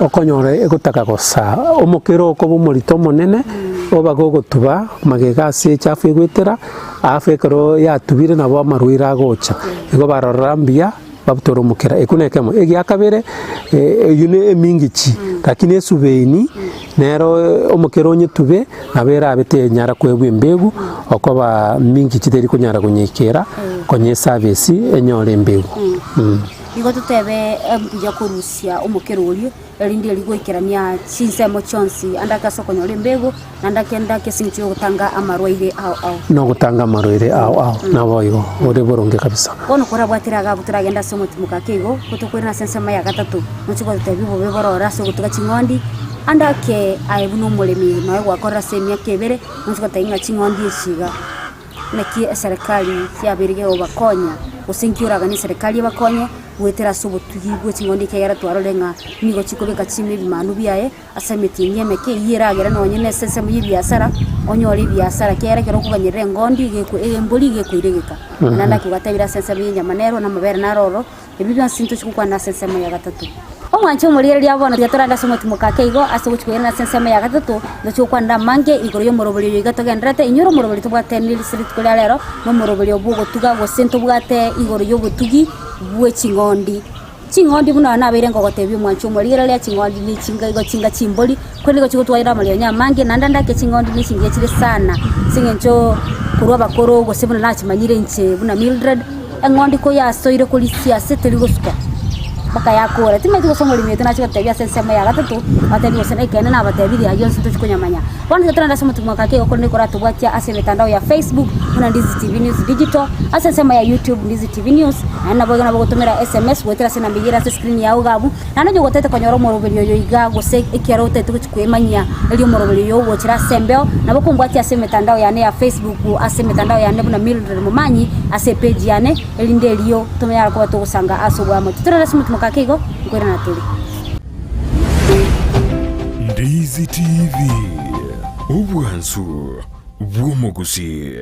okonyore egotaka gosa omukera oko bomorito monene obagogotuba magega ase chafu egwetera afu ekero yatubire nabo amarwira agocha ego barorambia babutoro mukera ekunekemo egiakabere yune emingichi lakini esubeni nero omukero nyitube abera abete nyara kwebwe mbegu okoba mingichi teri kunyara kunyekera konye service enyore mbegu igo tutebe mbuya kurusia umukirulio erindi ligwikirania cinsemo chonsi andaka sokonyo limbego ndake sinchio gutanga amarwaire ao no gutanga amarwaire ao na boigo ore boronge kabisa kono kora bwatiraga buturagenda somo timuka kigo kutukwira sensema ya gatatu muchiko tebibo beborora so gutuka chingondi andake aibuno mulemi nawe gwakora semia kebere muchiko tainga chingondi ishiga neki serikali yabirige obakonya usinkiuraga ni serikali bakonya gwetera subu tugigwe chingondi kegera twarorenga nigo chikobeka chime bimanu biaye asemeti nyemeke yiragera no nyene sese mu biasara onyori biasara kera kero kuganyire ngondi geko emboli geko iregeka nanda kugatabira sese binya manero na mabere na roro ebibya sinto chikukwana sese mu ya gatatu omwancho muri lya bona yatoranda somo timukake igo asoguchwena sese mu ya gatatu ndo kwanda mange igoro yo moroboli igatogendrate inyoro moroboli tubwate ni street kulero no moroboli obugo tugago sento bwate igoro yo butugi bwe chingondi buno na bere ngogote byo mwancho muri lya chingondi ni chinga igo chinga chimboli kwene go chigotwaira mali nya mange nanda ke chingondi ni chinge chire sana singencho kurwa bakoro go sebuna na chimanyire nche buna Mildred ngondi ko ya soire kulisia seteli gosuka baka yakora timeti gosongo limete na chiko tebya sensema ya gatatu bateli osene kene na bateli ya yonse to chikunyamanya bwana tutanda somo tumwakake okone kora tubwatia ase mitandao ya Facebook na Ndizi TV News Digital ase sema ya YouTube Ndizi TV News na boga na bogotomera SMS wetera sena mbigira se screen ya ugabu na najo gotete konyoro morobelio yo igago se ekero tetu chikwemanya elio morobelio yo wochira sembeo na bokumbwatia ase mitandao ya ne ya Facebook ase mitandao ya ne buna Mildred Mumanyi ase page ya ne elinde elio tumeyara kwa to gusanga asubwa mo tutanda somo tumwakake ngwera na tuli Ndizi TV ubwansu bw'omugusi.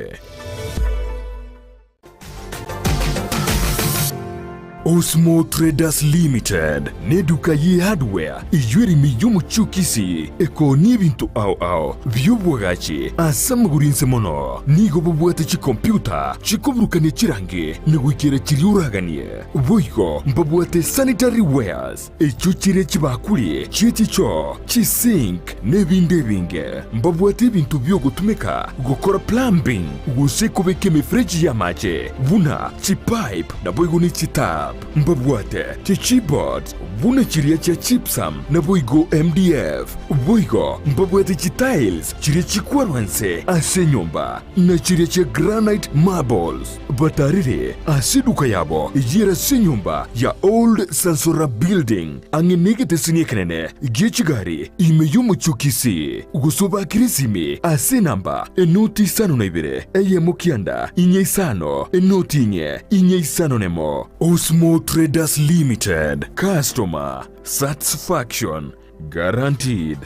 Osmo Traders Limited neduka ye hardware ijweri miyumu chukisi eko n'ibintu ao by'ubwagaci asamugurinse mono nigo bubwate chi computer chikoburukane chirange nigwikira chiriuraganie boigo mbabwate sanitary wares echo chire chibakuri chieticho chisink n'ebindi binge mbabwate ibintu byo gutumika gukora plumbing gusekobeke mifreji y'amache buna chipipe na boigo ni chitap mbabwate chipboard buna chiria cha chipsam na boigo MDF boigo mbabwate chitiles chiria chikwarwanse ase nyumba na chiria cha granite marbles batarire asiduka yabo ijira se nyumba ya old Sansora building angenegete sinyekenene gichigari imeyumu chukisi gusoba kirisimi ase namba enoti sano na ibere eye mukianda inye isano enoti inye isano nemo Osmo Traders Limited. Customer satisfaction guaranteed.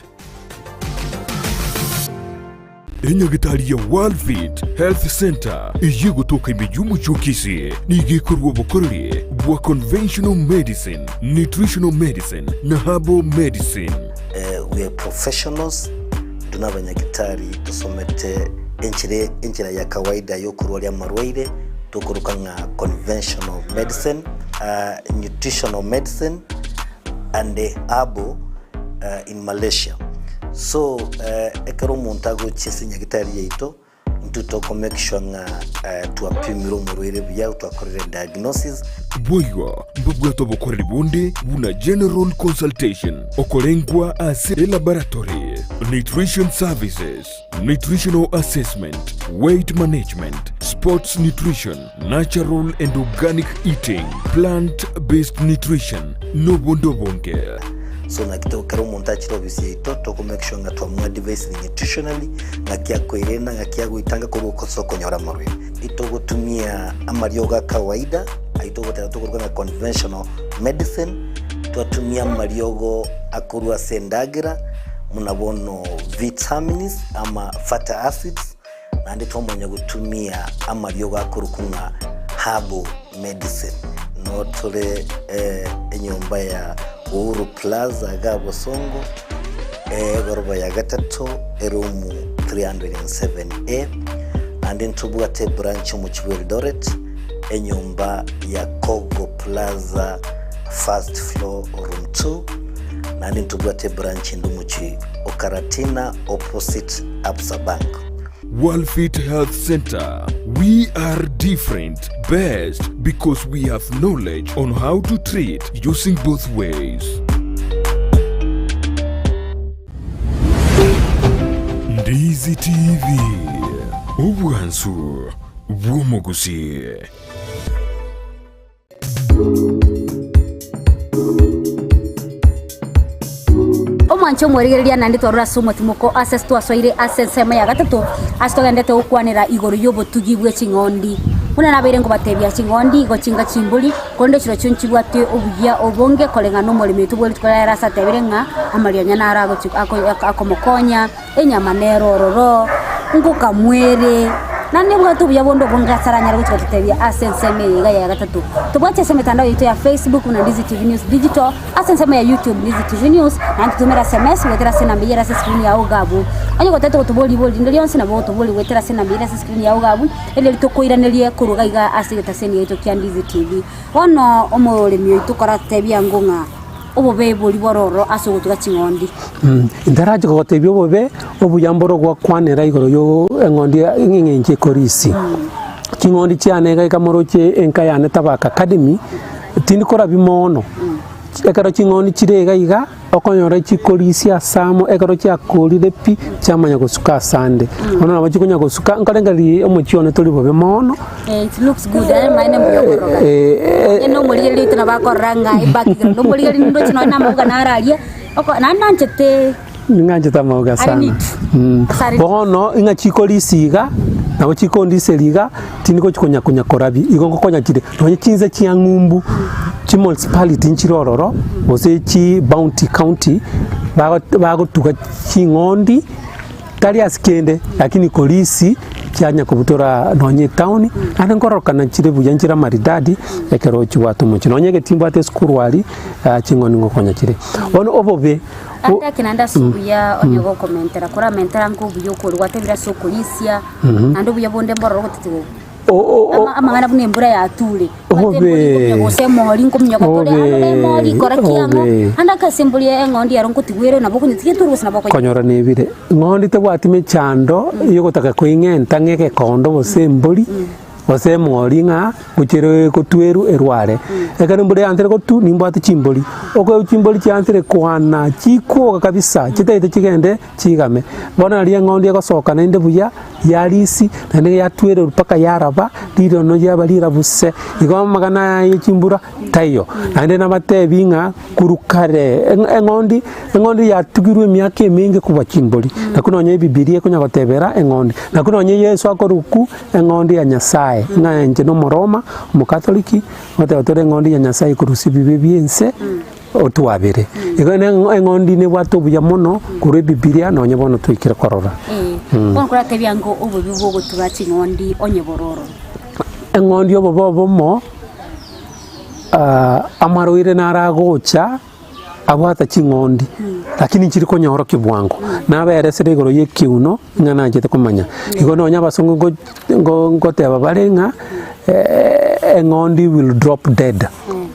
Enyagitari ya World Fit Health Center iye gutoka imiyumu chukisi nigikorwa bukorere bwa conventional medicine, nutritional medicine na herbal medicine. We are professionals. Tunabanyagitari tusomete enchira ya kawaida yo kurwalia marwaire tukurukanga conventional medicine, nutritional medicine and herbal in Malaysia. So ekero montago chisinya gitari yeito ntutoko make sure nga tuapimiro murwere bya twakorere diagnosis boigo mbugwato bokorere bonde buna general consultation okorengwa ase laboratory nutrition services, nutritional assessment, weight management, sports nutrition, natural and organic eating, plant-based nutrition, Nobonda. So na kito kero montachiro bisi to make sure nga twamwa device nutritionally ngakia koirena ngakia guitanga kuruko soko nyora marwe ito gutumia amarioga kawaida aito gutera na conventional medicine twatumia mariogo akurwa sendagira munabono vitamins ama fatty acids na ndi twamanya gutumia amarioga akurukunga herbal medicine no tole enyomba ya Uhuru Plaza Gabo Songo goroba ya gatatu erumu 307A and then tubwate branch mu Eldoret enyumba ya Kogo Plaza first floor room 2 and then tubwate branch ndumuchi Okaratina opposite Absa Bank. Worldfit Health Center. We are different, best because we have knowledge on how to treat using both ways. Ndizi TV. Obwansu bw'omugusi. Omwancho mweregereria nandi twarura sumo timoko access twaswaire access sema ya gatatu asitogendete ukwanira igoro yobutugi bwe chingondi una nabere ngo batebya chingondi go chinga chimbuli konde chiro chunchi bwate obuya obonge kolenga no mulimi tubwe tkolera sa tebere nga amalia nyana arago akomokonya enyama nerororo nguka mwere nani mwatu buya bondo bonga saranya rugo tutebya access sema ya gatatu tubwache sema mitandao yetu ya Facebook na Ndizi TV News Digital access sema ya YouTube Ndizi TV News na tutumira SMS wetera sena mbira sa screen ya ugabu anyo gotete gutuboli ndiri onse na bo tuboli wetera sena mbira sa screen ya ugabu ele litokoiranirie kuruga iga asigeta seni yetu kya Ndizi TV ono omurimi yetu koratebya ngunga obobe boli bororo asugutuga chingondi indaraje gotebya obobe obuyamboro gwa kwanera igoro yo engondi ingenje korisi chingondi cyane ikamoroche enkayane tabaka academy tindikora bimono ekaro chingondi chirega iga okonyora chikorisi asamo ekaro chakolire pi chamanya gosuka sande ono nabachikonya gosuka nkalengali omuchione toli bobe mono it looks good mine mbiyogoroga eno muliyeli tunabakoranga ibaki ndo muliyeli ndo chino na muga naralia oko nananchete nganje mauga sana bono inga chikorisi iga nabo chikondiseliga tiniko chikonya kunya korabi igongo konya chire nonye chinze chiangumbu chi municipality nchirororo ose chi Bounty County bagotuga chingondi tali askende lakini polisi cyanya kubutora nonye town ande ngorokana chire buyanjira maridadi ekero chiwatu muchi nonye getimba ate skuru wali chingoni ngokonya chire ono obobe anda kinanda suya onyogo komentera kora mentera ngubuyo ko rwatebira sokulisia ando buya bonde mboro gotetigo amangana bune mbura ya tule obe osemo linko mnyoko tole ando mori kora kiamo anda kasembulie ngondi yaronkutigwere nabo kunyitike turusi nabo konyora nebire ngondi te bwatime chando iyo gotaka kwingenta ngeke kondo bosembuli osemori nga kuchero kotweru erware ekane mbure antere kotu nimbate chimboli oko chimboli chantere kwana chiko kabisa chitaite chigende chigame bona ali ngondi yakosoka nende buya yarisi nande yatwere paka yaraba liro no yabalira buse igoma magana yichimbura tayo nande nabatebi nga kurukare ngondi yatugirwe myaka eminge kuba chimboli nakunonye bibilia kunya gotebera ngondi nakunonye Yesu akoruku ngondi ya Nyasaye nga nje no moroma mukatoliki otore ngondi ya Nyasaye kurusi bibiense otuabere igone ngondi ne bwato buya mono kure bibilia nonye bono twikira korora bonkora tebyango obubi bwo tubachi ngondi onye bororo ngondi obobo mo amaroire naragocha abwata chingondi lakini chiri konyoro kibwango nabere sere igoro yekiuno ngana jete kumanya igono nya basongo ngo teba barenga ngondi will drop dead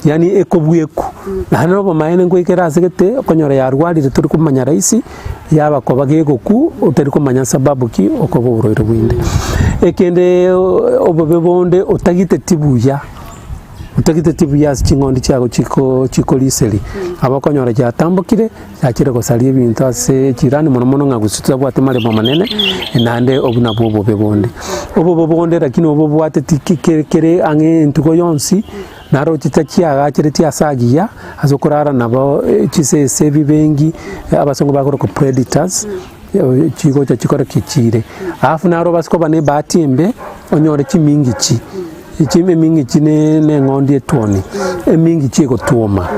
yani ekobweku nano bamaene ngo ikera segete konyora ya rwalire turi kumanya raisi yaba ko bagegoku utari kumanya sababu ki okoboroiro bwinde ekende obobe bonde otagite tibuya chingondi chago chiko liseli abakonyora cyatambukire cyakire gosalie bintu ase kirani mono nga gusutsa bwate mare manene nande obuna bobo bonde lakini obo bwate tikikere ange ntuko yonsi naro titachiaga kire tiasagia azokurara nabo chisese bibengi abasongo bakoro ko predators chigo chikora kichire afu naro basiko bane batimbe onyore chimingi chi ichime mingi chine ngondi etoni emingi chiko tuoma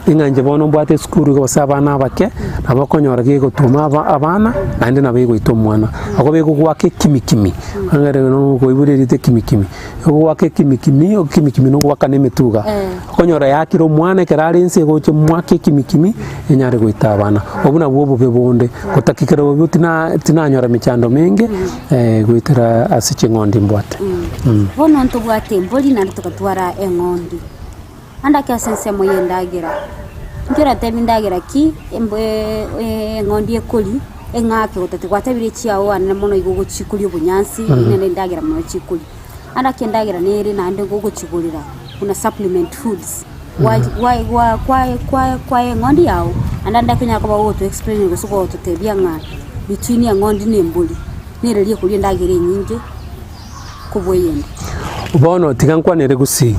inganje bono mbwate skuru go sabana bake abakonyora giko tuma abana nande nabego itomwana akobego gwake kimikimi angare no goiburerite kimikimi gwake kimikimi no gwaka nemetuga akonyora yakiro mwana kerari nse goche mwake kimikimi enyare goita abana obuna bwo bebonde kotakikira bwo tinanyora michando menge goitera asichingondi mbwate bono ntubwate mboli na tukatwara engondi anda kya sense moyendagira ngira tebindagira ki ngondi ekoli engake gotete gwatabire chiao anene mono igugo chikuri obunyansi nene ndagira mono chikuri anda kendagira nere nande gugo chigurira kuna supplement foods why ngondi yao anda ndakenya kwa woto explain gusuko tutebia nga between ya ngondi nembuli nere liye kuri ndagira nyingi kuboyende bono tigankwanere Gusii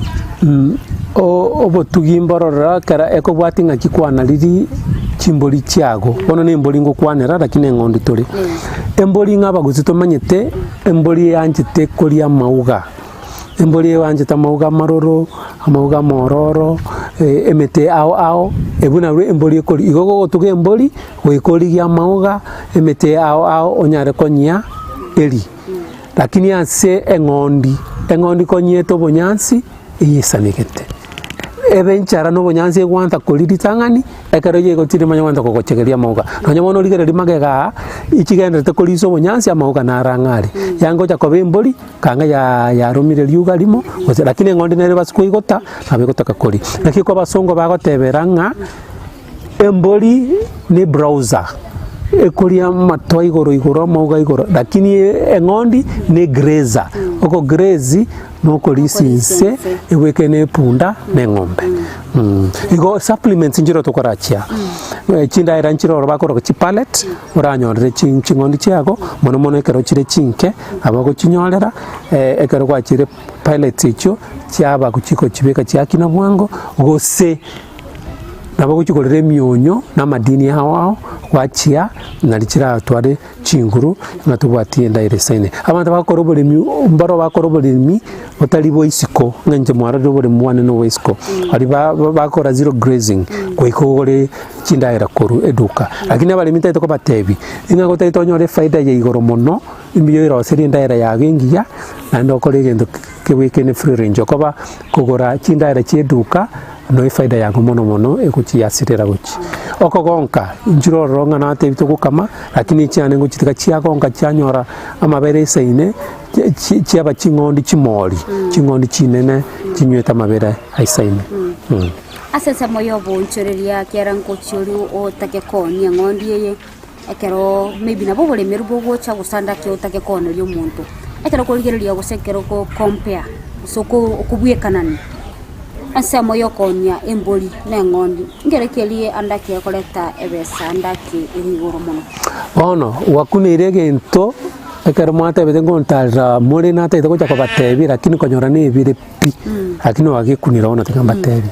obotugi mborora kara ekobwati ngaki kwana riri chimbori chiago bono ne mbori ngukwanera lakini ngondi turi embori ngaba guzitomanyete embori yanjite kuria mauga embori yanjita mauga maroro amauga mororo emete ao ebuna rwe embori ekori igogo gotuge embori goikorigia mauga emete ao onyare konyia eri lakini ase engondi konyeto bonyansi iyisanigete ebenchara no bonyansi gwanta koliritangani ekaroye gotire manyawanta kogochegeria mauga nonya mono ligere magega ichigendete koliso bonyansi amauga narangari yango jakobe embori kanga ya rumire liuga limo lakini ngondi nere basiko igota nabegotaka koli nakiko basongo bagoteberanga embori ni browser ekoria matwa igoro mauga igoro lakini engondi ni grazer oko grazi noko lisinse ewekene punda ne ngombe igo supplements njiro tokorachia chinda era njiro bakoro chipallet uranyorere chingondi chiago mono ekero chire chinke abago chinyorera ekero kwa chire pilot icho chiaba kuchiko chibeka chiakina bwango gose nabo kuchikorere myonyo na madini hao kwachia nalichira tware chinguru natubwatie ndaire saine abantu bakorobolemi mbaro bakorobolemi otalibo isiko nganje mwarado bole mwane no isiko ali bakora zero grazing koikogore chindaira koru eduka lakini abali mitaito ko batebi inga taito nyore faida ye igoro mono imiyo ira oseri ndaira yagengiya nando kore gendo kewekene free range koba kugora chindaira chieduka no faida yango mono ekuchiyasirira guchi okogonka njiro ronga na tebito gukama lakini cyane ngo kitika cyagonka cyanyora amabere saine cyaba cingondi cimori cingondi cinene cinyweta amabere aisaine asesa moyo bonchoreria kyarango cyuru o takekoni ngondi ye ekero maybe nabo bole merubo gocha gusanda kyo takekoni lyo muntu ekero koligereria gusekero ko compare soko okubwe kanani asa moyo konya emboli nengondi ngerekelie andake koleta ebesa andake irigoro mono ono wakunire gento ekero mwate betengo ntara muri nata itako chako batebi lakini konyora ne bire pi lakini wagikunira ona tikamba tebi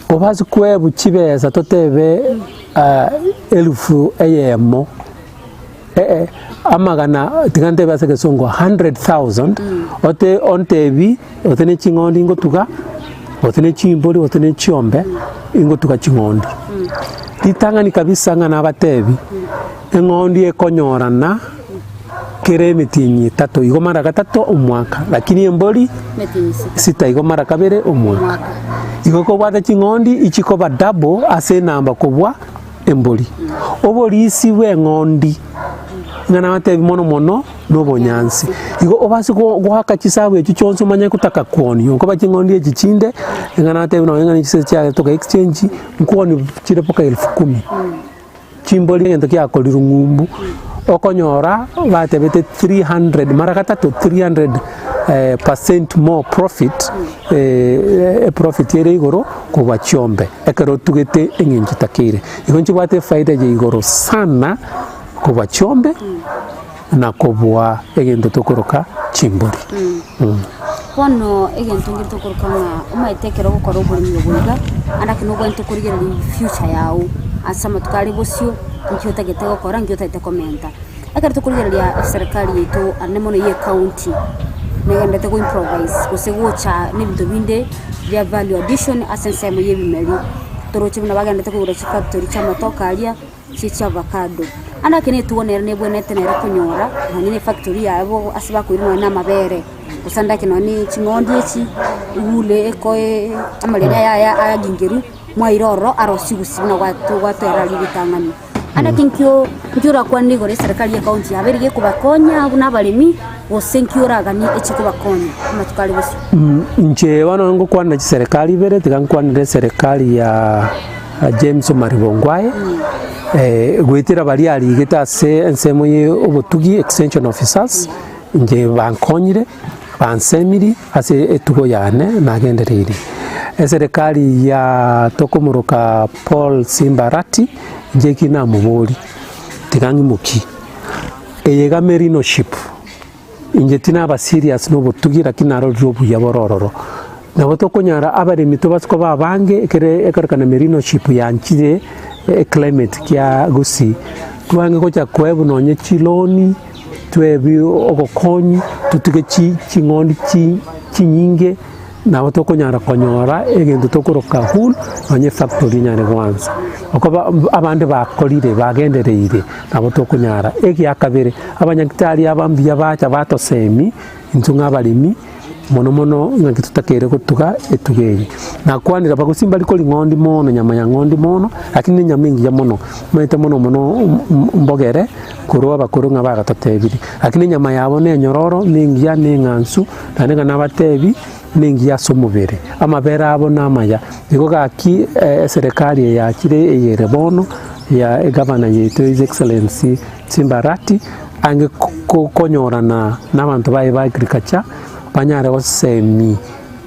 obazi kwebu chibeza totebe 1000 ayemo amagana tigante baseke songo 100,000 ote ontebi otene chingondi ngotuga otene chimbori otene chiombe ingotuka chingondi litangani kabisa ngana abatebi engondi ekonyorana keremiti 3 igomara gatatu umwaka lakini embori sita igomara kabere umwaka igoko bwata chingondi ichikoba double ase namba kubwa embori obori isiwe ngondi ngana abatebi mono nobonyansi igo obasi guhaka chisabu echo chonso manya kutaka kuoni yonko bachingondi echichinde ngana atebi no ngana chise cha toka exchange nkuoni chire poka 10,000 chimboli ngento kya koliru ngumbu okonyora batebete 300 mara gatatu 300% more profit profit yere igoro kuba chiombe ekero tugete engenji takire igonchi bate faida je igoro sana kuba chiombe na kubwa egento tokoroka chimbori pono egento ngito tokoroka umaitekero gukora ubulimi bwiga andake no gwento kurigera future yawo asama tukari bosio nkiota getego kora nkiota itekomenta akari tukurigera serikali yetu anemono ye county negenda te go improvise kusegucha n'ibintu binde bya value addition asensemo yebimeri toroche bina bagenda te kugura factory chama tokalia chicha avocado andake ne tuonera ne bwenete nera kunyora hanine factory yabo asiba kuirwa na mabere usanda kino ni chingondi echi ule ekoe amalenya ya gingeru mwairoro arosi gusibina watu eralibitangani ana kinkyo nkyura kwandi gore serikali ya county aberige kubakonya n'abalimi osenkyura gani echi kubakonya matukali bose nje bano ngo kwanda serikali bere tigankwanire serikali ya James Maribongwaye gwitira bari arigita se ensemo ye obutugi extension officers nje bankonyire bansemiri ase etugo yane nagendereire serikali ya tokumuruka Paul Simbarati nje kina mubori tigangi muki eyega merinoship inje tina ba serious no butugi lakini aro jobu ya borororo nabo tokonyara abaremi tobasko babange kere ekarkana merinoship yanchire climate kya Gusii twange koja kwebu nonye chiloni twebi ogokonyi tutige chingondi chinyinge nabo tokonyara konyora egento tokoroka hul nonye factory nyane kwanza okoba abande bakolire bagendereire nabo tokonyara eki akabere abanyagitari abambia bacha batosemi intunga abalimi mono ngakitutakere kutuga etugeri na kwanira bagusimba liko lingondi mono nyama ya ngondi mono lakini nyama mingi ya mono mete mono mbogere kuroba bakuru ngabaga tatebiri lakini nyama yabo ne nyororo ningi ya ningansu nanenga nabatebi ningi ya somubere amabera abo namaya iko gaki serikali ya kire eyere bono ya governor yetu his excellency Simbarati ange konyorana n'abantu baye ba agriculture banyare osemi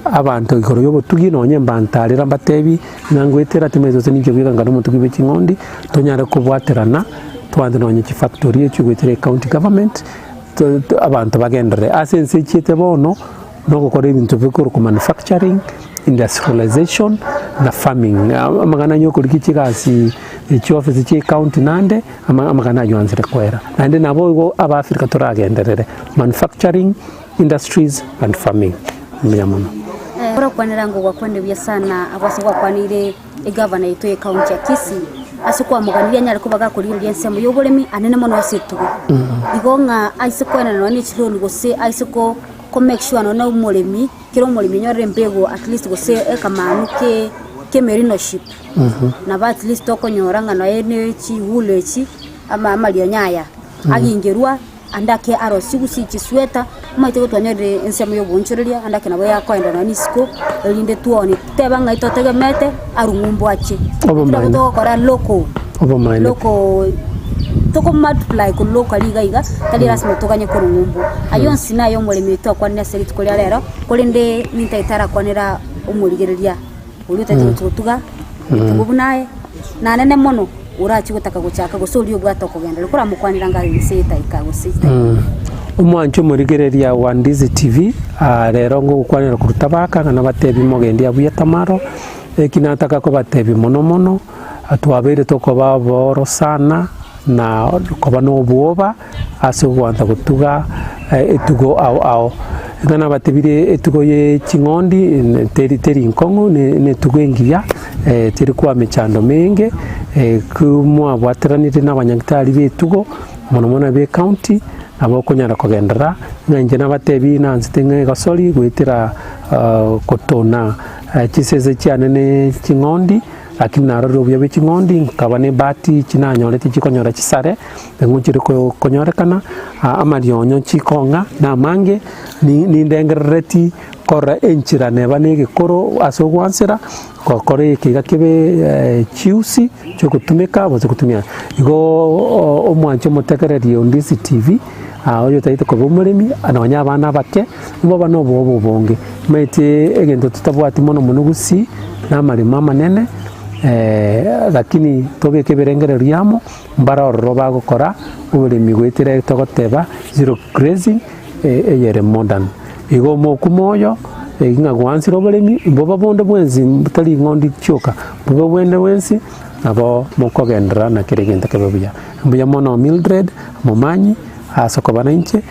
abantu ikoro yobotugi nonye mbantarira mbatebi nangwetera timezo senije bwiganga n'umutugi b'Kingondi tonyare kubwaterana twande nonye ki factory ekigwetire county government abantu bagendere asense chite bono no gukora ibintu bikuru ku manufacturing industrialization na farming amagana nyoko likikigasi office chi county nande amagana yanzire kwera nande nabo aba Africa turagenderere manufacturing industries and farming myamono ora kwanira ngo gwakwende bya sana abase gwakwanire governor yetu ya county ya Kisii asukwa muganiria nyari kubaga kuri ensemo yoburemi anene mono asitu igonga aisekwena none chironi gose aiseko ko make sure no umuremi kiro umuremi nyore mbego at least gose ekamanuke kemerinoship na ba at least tokonyoranga na ene chi hulechi ama amalio nyaya agingerwa andake arosi Gusii sweta maite gutwanyere ensemo yobunchuria andake nabo yakwenda na nisco elinde tuone tebanga itotegemete arungumbu ache tokora loko toko multiply ku local igaiga kali rasmi tokanye ku rungumbu ayonsi nayo mulimi tokwa ne seri tukuri rero kulinde nitaitara kwanira umurigereria ulute tutuga tugubunaye na nene mono urachi gutaka guchaka gusuri ubwato kugenda kura mukwanira ngari sita ikagusita umwancho murigereria wa Ndizi TV rero ngo gukwanira kurutabaka kana batebi mogendi abuya tamaro kinataka ko batebi mono atwabere tokoba boro sana na koba no buoba aso gwanta gutuga etugo ao ngana batebire etugo ye Kingondi teri nkongo ne tugengia teri kwa mechando menge kumwa bwateranire n'abanyagitari betugo mono be county abo kunyara kugendera nanje n'abatebi nanzitenge gasori gwitira kotona kiseze cyane ne Kingondi lakini naroro bya Kingondi kabane bati kinanyorete kikonyora kisare ngukire ko konyorekana amarionyo chikonga na mange ni ndengereti kora enchira neba negikoro asogwansira kokore kigakebe chiusi cyo kutumika boze kutumia igo omwancho mutekereri Ndizi TV oyo taite ko bumuremi anabanya abana bake bo bano bobo bonge mete egendo tutabwati mono Gusii na marima manene lakini tobe keberengere riamo mbaroro bagokora ubulimi gwetire togoteba zero grazing eyere modern igo mokumoyo inga gwansiro bulimi boba bonde bwenzi butali ngondi choka boba bwende wensi abo mokogendera na kiregenda kebebuya mbuya mono Mildred momanyi asokobana inche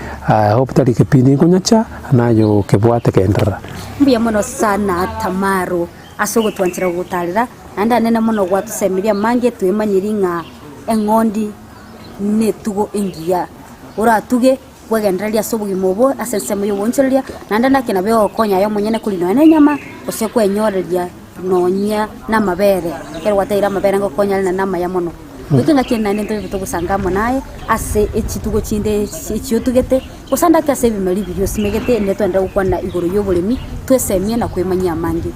hope tali kepini kunyacha nayo kebwate kendera mbuya mono sana tamaro asogo twanchira gutarira anda nene mono gwatusemiria mange twemanyiringa engondi netugo ingia uratuge gwagendereria sobugi mobo asensemo yobonchereria nanda nakina byo konya yo munyene kulino ene nyama osekwe nyoreria nonya na mabere kero wataira mabere ngo konya na nama ya mono ukinga kina nende bitugusangamo naye ase ekitugo chinde echiotugete usanda kase bimeli video simegete netwenda gukwana igoro yoburemi twesemie na kwemanya mangi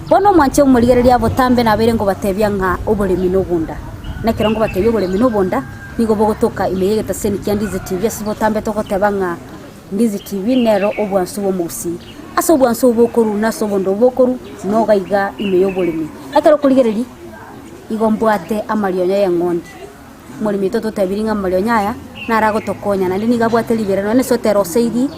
bono mwanche umurigereria botambe na bere ngo batebya nka oburemi Nobonda na kirongo bateyo bulemi Nobonda nigo bogotoka imeye taseni kya Ndizi TV asibo tambe tokotebanga Ndizi TV nero obwansu bomusi aso obwansu bokuru na sobondo bokuru no gaiga imeyo bulemi akaro kuligereri igombwate amarionya ya ngondi mulimi toto tabiringa amarionya ya narago tokonya na ndini gabwate liberano ne sotero seiri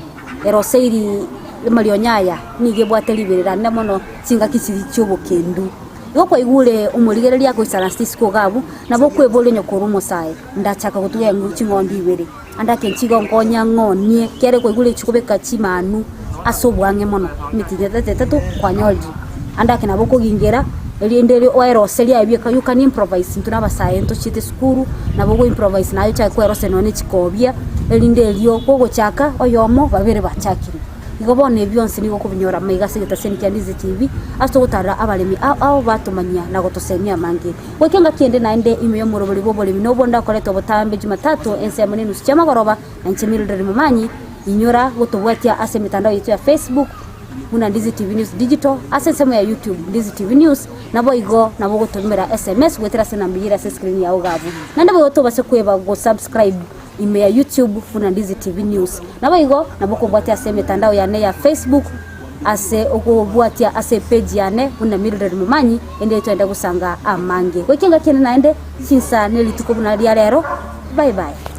amarionya ya nige bwate liberano mono singa Kisii cyobo kendu yoko igule umuligereri yako isarastisiko gabu nabo kwebole nyokuru musaye ndachaka kutuya nguchi ngondi ibere andake nchigo ngonya ngonie kere ko igule chikobeka chimanu asobwange mono mitijete tatu kwa nyolji andake nabo kugingera eliendele oeroseli abika you can improvise ntuna basaye nto chite skuru nabo go improvise nayo cha ko erose none chikobia elindelio kogo chaka oyomo babere bachakiri igobone byonse nigo kubinyora maiga segeta seni kya Ndizi TV asto gutara abalemi ao batumanya na gotosemia mangi wekenga kiende naende imeyo murobori bobolemi Nobonda koleto botambe Jumatatu ense munenu chama goroba na nchimilire mumanyi inyora gotobwatia ase mitandao yetu ya Facebook una Ndizi TV News Digital ase sema ya YouTube Ndizi TV News nabo igo nabo gotomera SMS wetera sena mbira se screen ya ugabu nande botoba se kweba go subscribe ime ya YouTube funa Ndizi TV News nabo igo nabo kubwatia ase mitandao yane ya Facebook ase okubwatia ase page yane una mirire mumanyi ende twenda gusanga amange wekenga kene naende sinsa nelituko buna lya lero bye bye.